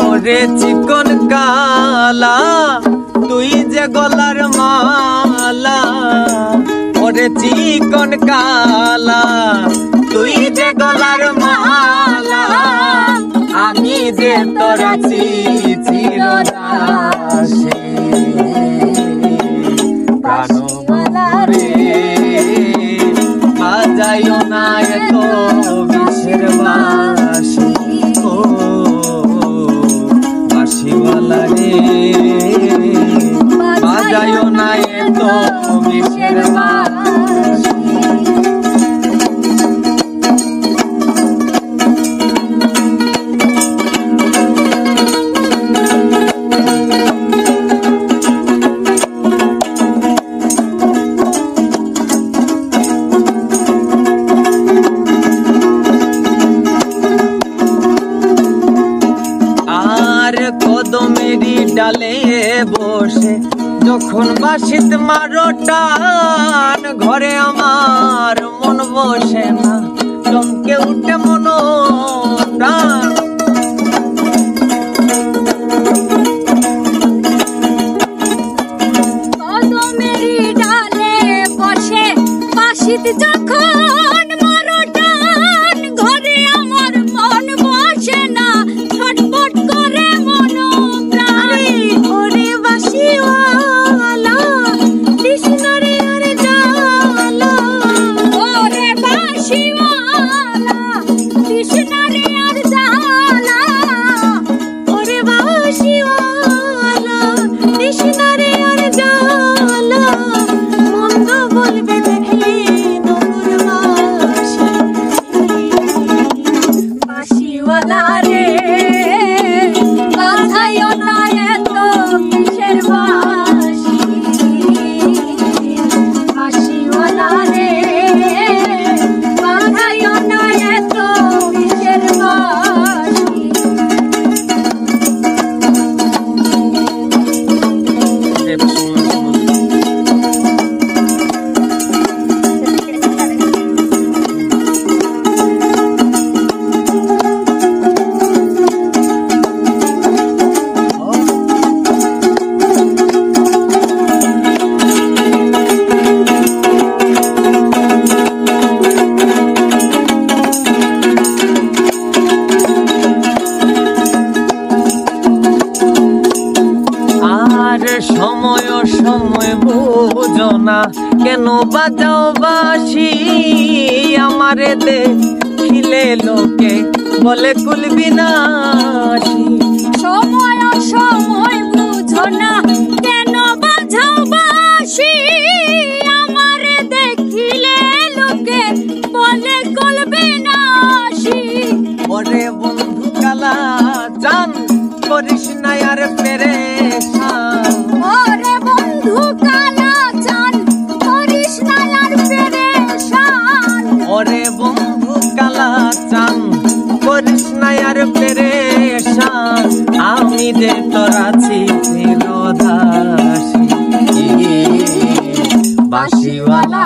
ওরে চিকন কালা তুই যে গলার মালা, ওরে চিকন কালা তুই যে গলার মালা, আমি যে তোর আছি চিরদাসে। প্রাণবালা রে বাজাইও না এত বিষের বাঁশি, ও বাঁশিওয়ালা রে বাজাইও না এত বিষের বাঁশি। কদমেরি ডালে বসে যখন বাঁশিতে মারো টান, ঘরে আমার মন বসে না, চমকে উঠে মন প্রাণ। কদমেরি ডালে বসে বাঁশিতে যখন মারো টান, ঘরে আমার মন বসে না, ছটফট করে মন প্রাণ। ওরে বাঁশিওয়ালা কৃষ্ণরে আর জালা, ওরে বাঁশিওয়ালা কৃষ্ণরে আর জালা, ওরে বাঁশিওয়ালা কৃষ্ণরে আর জালা, মন্দ বলবে দেখলে নকুর বাঁশি। বাঁশিওয়ালা রে বাজাইও না এত বিষের বাঁশি, বাঁশিওয়ালা রে বাজাইও না এত বিষের বাঁশি। সময় সময় বুঝো না কেন বাজাও বাঁশি, আমারে দেখিলে লোকে বলে কুলবিনাশী। সময় সময় বুঝো না কেন বাজাও বাঁশি, আমারে দেখিলে লোকে বলে কুলবিনাশী। ওরে বন্ধু কালা জান করিস না আর পেরেশান, ওরে বন্ধু কালা জান করিস না আর পেরেশান, ওরে বন্ধু কালা জান করিস না আর পেরেশান, আমি যে তোর আছি চিরদাসী। বাঁশিওয়ালা